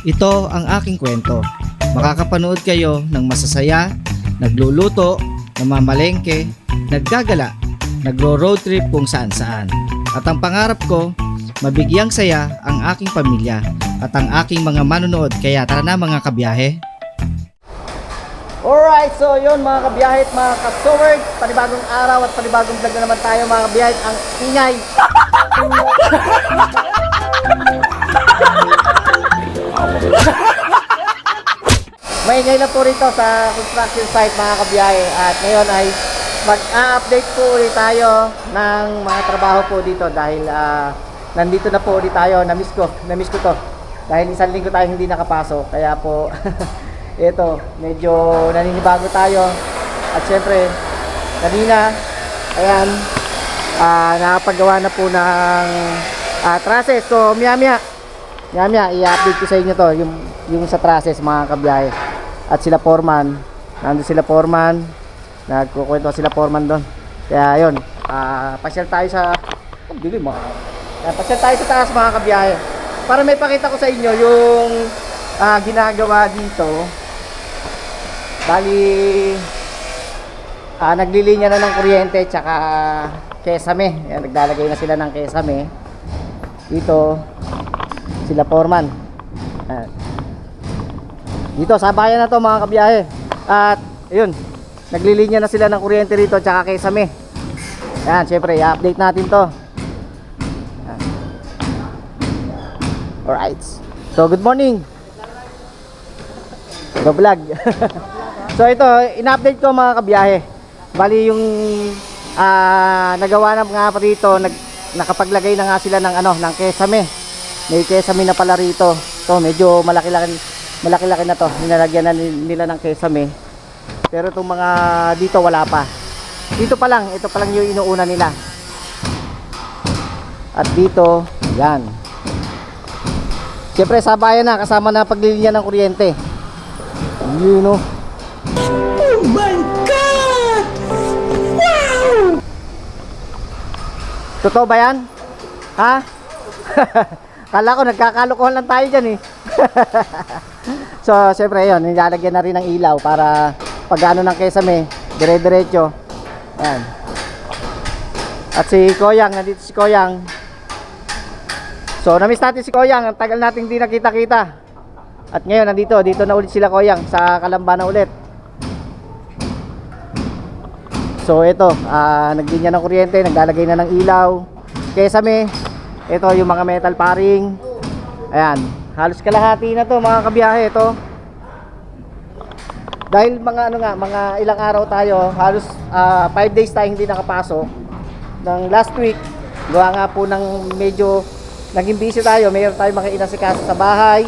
Ito ang aking kwento. Makakapanood kayo ng masasaya, nagluluto, namamalengke, naggagala, nagro-road trip kung saan-saan. At ang pangarap ko, mabigyang saya ang aking pamilya at ang aking mga manonood. Kaya tara na mga kabiyahe. Alright, so yun mga kabiyahe at mga ka-soward, panibagong araw at panibagong vlog na naman tayo mga kabiyahe. Ang ingay! Maingay na po rito sa construction site mga kabiyahe. At ngayon ay mag-update po ulit tayo ng mga trabaho po dito. Dahil nandito na po ulit tayo. Namiss ko to. Dahil isang linggo tayo hindi nakapasok. Kaya po ito, medyo naninibago tayo. At syempre kanina, ayan, nakapagawa na po ng trusses. So maya i-update ko sa inyo to, yung sa trusses mga kabiyahe. At sila foreman, nandun sila foreman, nagkukwento sila foreman doon. Kaya yun, pasyal tayo sa dilim mo. Pasyal tayo sa taas mga kabiyahe para may pakita ko sa inyo yung ginagawa dito. Bali naglilinya na ng kuryente tsaka kesame. Ayan, naglalagay na sila ng kesame dito. Sila foreman. Dito sa bayan na to mga kabiyahe. At ayun, naglilinya na sila ng kuryente rito tsaka kesame. Ayan, syempre i-update natin to. Alright, so good morning. Go vlog. So ito, in-update ko mga kabiyahe. Bali yung nagawa na nga pa rito, nakapaglagay na nga sila ng ng kesame. May kesame na pala rito. So medyo malaki-laki na to. Nilalagyan na nila ng kesame. Pero itong mga dito wala pa. Ito pa lang yung inuuna nila. At dito, yan. Siyempre sa bayan na, kasama na paglilinya ng kuryente. You know. Oh my God! Wow! Totoo ba yan? Ha? Kala ko nagkakalokohan lang tayo dyan eh. So syempre yun, nilalagyan na rin ng ilaw para pag ano ng kesame, dire-diretso. Ayan. At si Koyang, nandito si Koyang. So namiss natin si Koyang, ang tagal nating di nakita-kita. At ngayon dito na ulit sila Koyang, sa Kalamba na ulit. So ito, naglinya ng kuryente, naglalagay na ng ilaw, kesame. Ito yung mga metal paring. Ayan, halos kalahati na to mga kabiyahe ito. Dahil mga mga ilang araw tayo, halos 5 days tayo hindi nakapasok. Ng last week, gawa nga po ng medyo naging busy tayo, mayroon tayong mga inasikaso sa bahay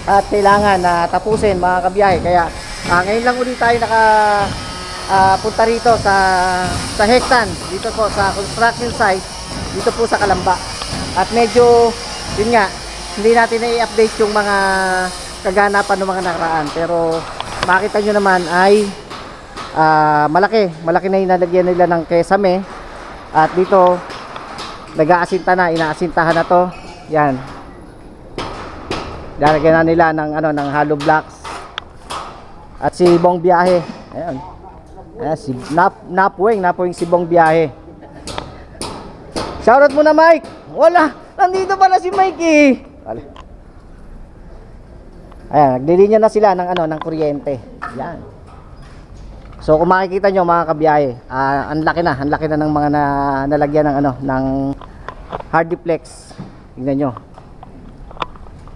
at kailangan na tapusin mga kabiyahe. Kaya ngayon lang ulit tayo punta rito sa Hektan, dito po sa construction site, dito po sa Kalamba. At medyo yun nga, hindi natin na-i-update yung mga kaganapan ng mga nakaraan, pero makita nyo naman ay malaki na inalagyan nila ng kesame. At dito inaasintahan na to. Yan, lalagyan na nila ng hollow blocks. At si Bong Biyahe, ayan, si Napuwing si Bong Biyahe. Shoutout mo na Mike. Wala, nandito pala si Mike eh. Ayan, naglilinya na sila ng kuryente. Yan. So kung makikita nyo mga kabiyahe, ang laki na ng mga nalagyan ng hardiplex. Tingnan nyo.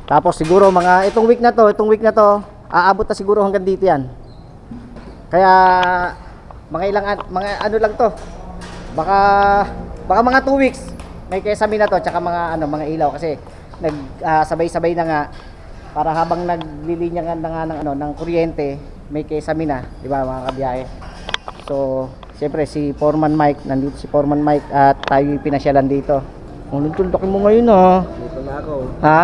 Tapos siguro itong week na to, aabot na siguro hanggang dito yan. Kaya mga ano lang to. Baka mga 2 weeks may kesame na to, tsaka mga ilaw kasi sabay-sabay na nga para habang naglilinya nga ng kuryente, may kesame na, di ba mga kabiyahe? So, siyempre si Foreman Mike, nandito si Foreman Mike at tayo pinasyalan dito. Laki mo ngayon ha. Dito na ako. Ha?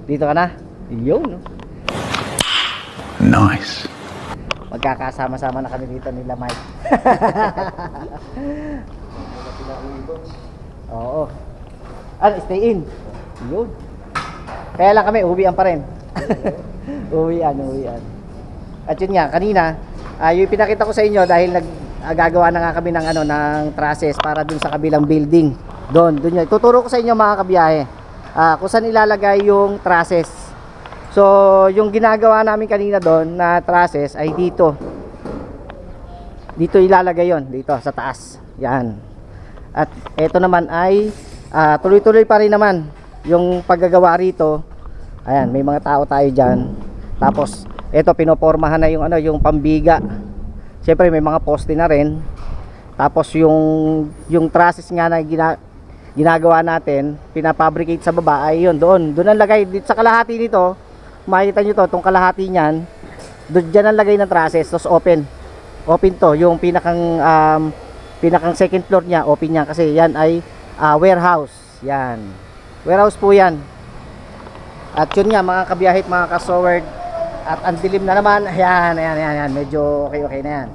Dito ka na? Yun. Nice. Magkakasama-sama na kami dito nila Mike. Oo. Stay in. Yun. Kaya lang kami, uwian pa rin. Uwian. At yun nga, kanina, yung pinakita ko sa inyo dahil gagawa na nga kami ng ng trusses para dun sa kabilang building. Doon yun. Tuturo ko sa inyo mga kabiyahe. Kung saan ilalagay yung trusses. So, yung ginagawa namin kanina doon na trusses ay dito. Dito ilalagay yon, dito sa taas. Yan. At ito naman ay tuloy-tuloy pa rin naman yung paggagawa rito. Ayan, may mga tao tayo diyan. Tapos ito pinopormahan na yung pambiga. Siyempre may mga poste na rin. Tapos yung trusses nga na ginagawa natin, pinafabricate sa baba ay yun doon ang lagay dito sa kalahati nito. Makikita nyo to, itong kalahati niyan. Diyan ang lagay ng trusses, tapos open to, yung pinakang second floor niya, open niya kasi yan ay warehouse. Yan, warehouse po yan. At yun nga mga kabiyahit, mga kasoward, at ang dilim na naman. Ayan, medyo okay na yan.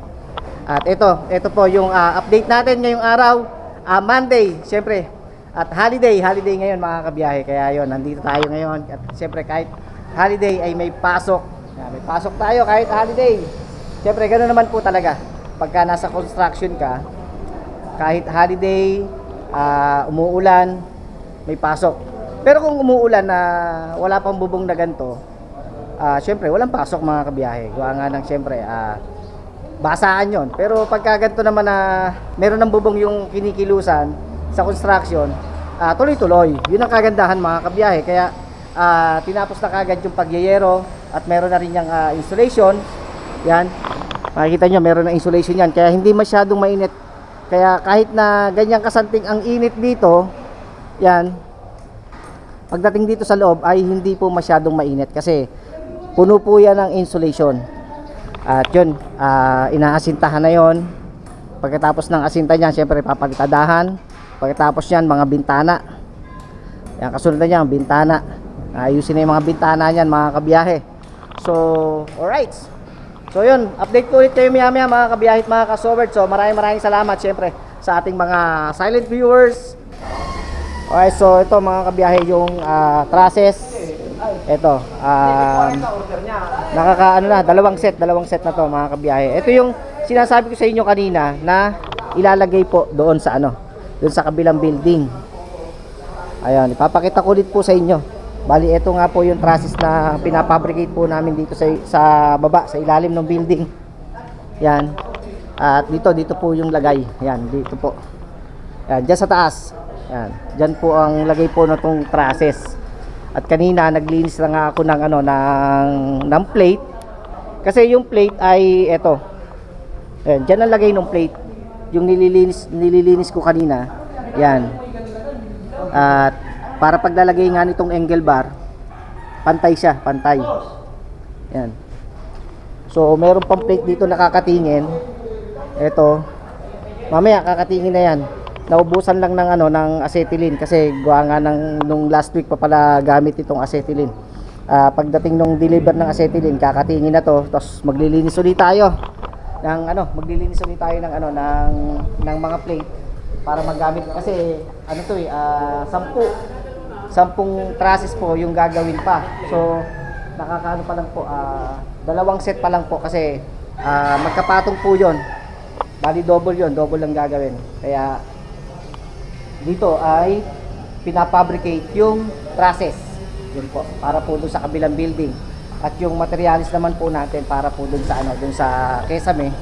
At ito po yung update natin ngayong araw, Monday, syempre. At holiday ngayon mga kabiyahe. Kaya yun, nandito tayo ngayon. At syempre kahit holiday ay may pasok. May pasok tayo kahit holiday. Syempre ganoon naman po talaga. Pagka nasa construction ka, kahit holiday, umuulan, may pasok. Pero kung umuulan na wala pang bubong na ganito, syempre walang pasok mga kabiyahe. Gawa nga ng syempre basaan yon. Pero pagka ganito naman na meron ng bubong yung kinikilusan sa construction, tuloy-tuloy. Yun ang kagandahan mga kabiyahe. Kaya tinapos na kagad yung pagyeyero at meron na rin yung insulation. Yan, makikita nyo meron ng insulation yan, kaya hindi masyadong mainit. Kaya kahit na ganyan kasanting ang init dito, yan, pagdating dito sa loob ay hindi po masyadong mainit kasi puno po yan ng insulation. At yun, inaasintahan na yon. Pagkatapos ng asinta niyan, syempre papalitadahan. Pagkatapos yan, mga bintana. Yan, kasunod na yan, bintana. Ayusin na yung mga bintana niyan mga kabiyahe. So, alright. So yun, update ko ulit kayo maya mga kabiyahe at mga kasoward. So maraming salamat syempre sa ating mga silent viewers. Alright, so ito mga kabiyahe yung trusses. Ito, dalawang set na to mga kabiyahe. Ito yung sinasabi ko sa inyo kanina na ilalagay po doon sa doon sa kabilang building. Ayan, ipapakita ko ulit po sa inyo. Bali, ito nga po yung trusses na pinafabricate po namin dito sa baba, sa ilalim ng building. Yan. At dito po yung lagay. Yan, dito po. Yan, dyan sa taas. Yan, dyan po ang lagay po na itong trusses. At kanina, naglinis lang ako ng, ng plate. Kasi yung plate ay ito. Yan, dyan ang lagay ng plate. Yung nililinis ko kanina. Yan. At para paglalagay nga nitong angle bar, pantay siya, pantay. Yan. So, meron pang plate dito nakakatingin. Ito. Mamaya kakatingin na yan. Naubusan lang ng ng acetylene kasi gawa nga nung last week pa pala gamit itong acetylene. Pagdating nung deliver ng acetylene, kakatingin na to, tapos maglilinis ulit tayo ng ng mga plate para magamit kasi to 10 trusses po yung gagawin pa. So nakakaano pa lang po, dalawang set pa lang po kasi magkapatong po yon. Bali double lang gagawin. Kaya dito ay pinafabricate yung trusses. Yun po, para po doon sa kabilang building. At yung materialis naman po natin para po doon sa doon sa Kesame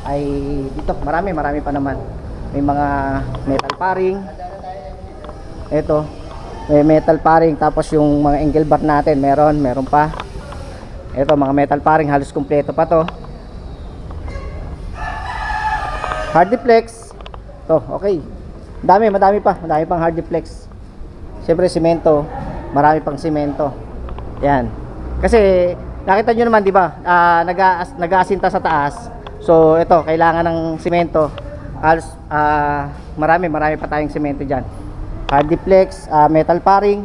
ay dito, marami pa naman. May mga metal paring. Ito, may metal paring, tapos yung mga angle bar natin meron pa. Ito, mga metal paring, halos kumpleto pa to. Hardiplex. To, okay. Madami pang hardiplex. Siyempre semento, marami pang semento. Yan. Kasi nakita nyo naman, di ba? Nag-aasinta sa taas. So ito, kailangan ng semento. Halos marami pa tayong semento diyan. Hardiplex, metal paring.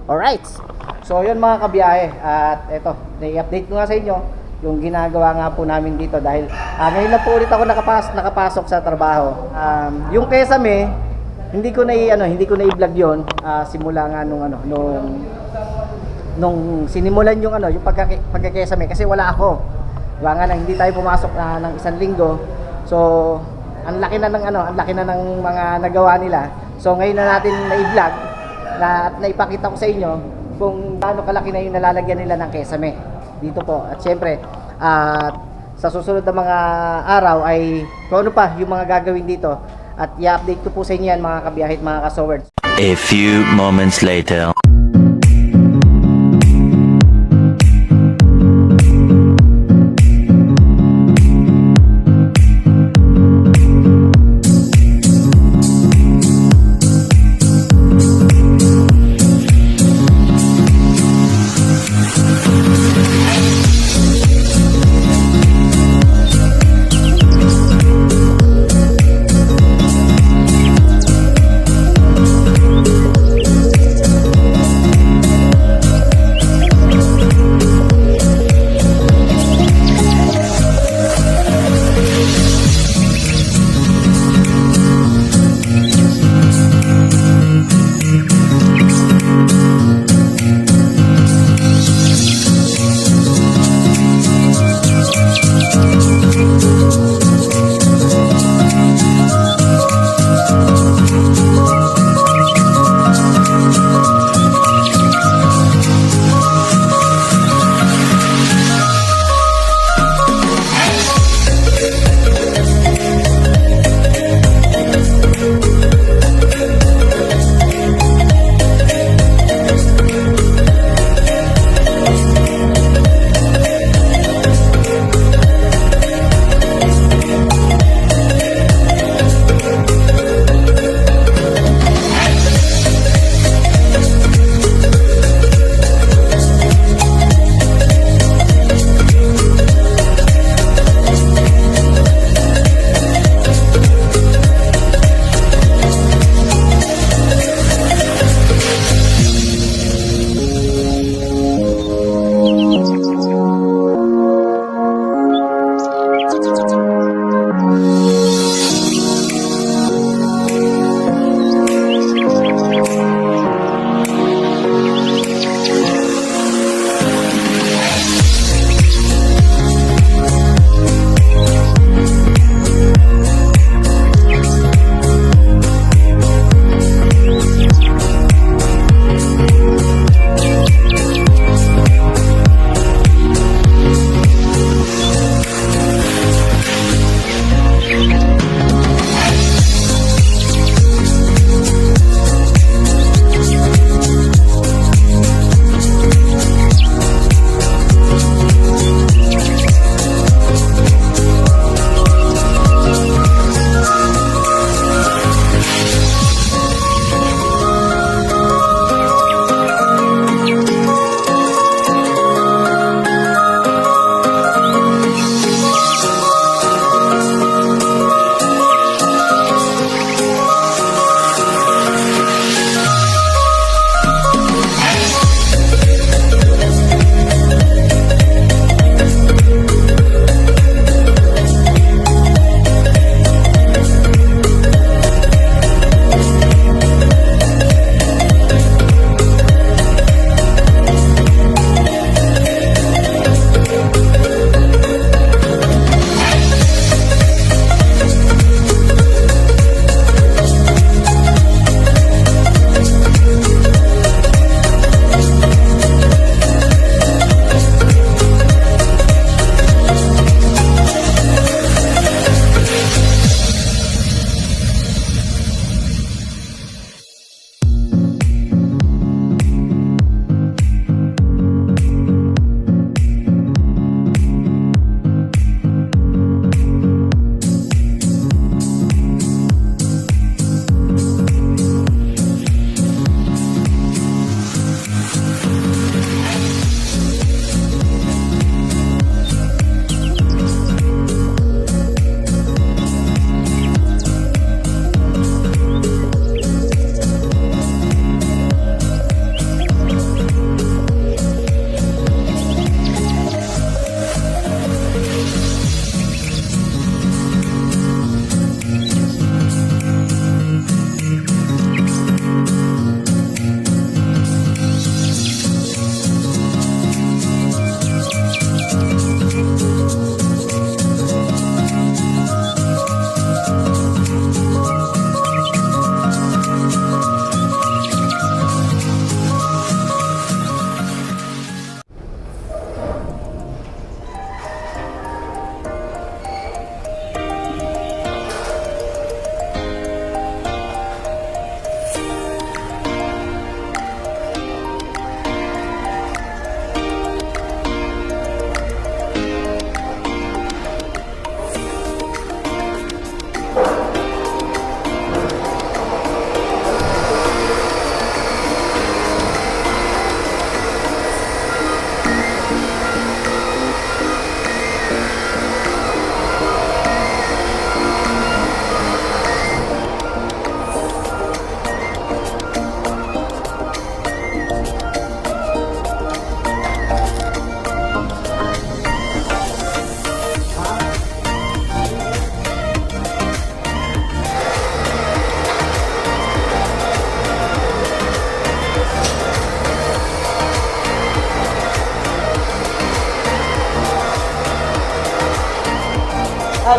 Alright. So yun mga kabiyahe. At ito, i-update ko nga sa inyo yung ginagawa nga po namin dito dahil ngayon na po ulit ako nakapasok sa trabaho. Yung Kesame, hindi ko na i-vlog 'yon simula nga nung nung sinimulan yung ano, yung pagkakesame kasi wala ako. Diba nga lang, hindi tayo pumasok ng isang linggo. So, ang laki na ng ano, ang laki na ng mga nagawa nila. So, ngayon na natin na-vlog na naipakita ko sa inyo kung gaano kalaki na yung nalalagyan nila ng kesame dito po. At syempre, sa susunod na mga araw ay kung ano pa yung mga gagawin dito. At i-update ko po sa inyo yan mga kabiyahit, mga ka-sowards. A few moments later.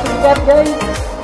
sumikat guys.